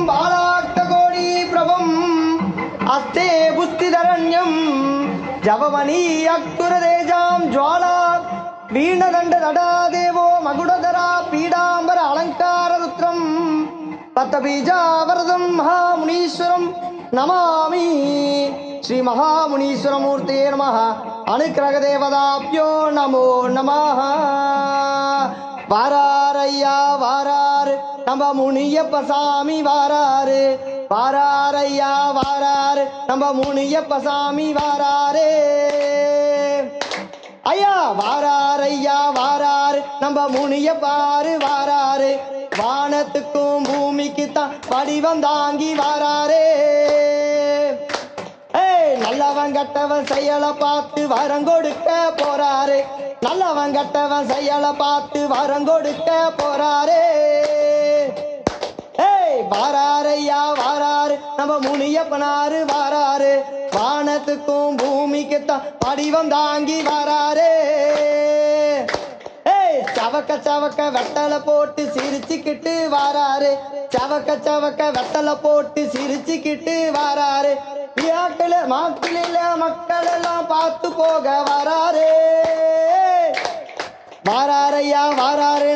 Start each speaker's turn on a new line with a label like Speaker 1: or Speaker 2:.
Speaker 1: बालाक्तकोटी प्रभम अस्ते पुस्तिधरण्यम जवमणि अक्तुरदेजां ज्वाला वीणदण्डदडा देवो मकुडधरा पीडाम्बर अलङ्काररुद्रं पत्तबीजावरदं महामुनीश्वरं नमामि श्री महामुनीश्वरमूर्ते नमः अनुग्रहदेवताभ्यो नमो नमः वारारय्या वारार नम मुनियप्प सामी वारारे वारारय्या वारार नम मुनियप्प सामी वारारे ஐயா வாராரையா வாராரு நம்ம முனிய பாரு வாராரு வானத்துக்கும் பூமிக்கு தான் வடிவம் தாங்கி வாராரே நல்லவன் கட்டவன் செயலை பார்த்து வரம் கொடுக்க போறாரு நல்லவன் கட்டவன் செயலை பார்த்து வரம் கொடுக்க போறாரே வாராரையா வாராரு நம்ம முனியப்பனாரு வாராரு வானத்துக்கும் பூமிக்கு தான் வடிவம் தாங்கி வாராரே சவக்க சவக்க வெட்டலை போட்டு சிரிச்சுக்கிட்டு வாராரு சவக்க சவக்க வெட்டலை போட்டு சிரிச்சுக்கிட்டு வாராரு மாக்கில மக்கள் எல்லாம் பார்த்து போக வாராரே வாராரையா வாராரு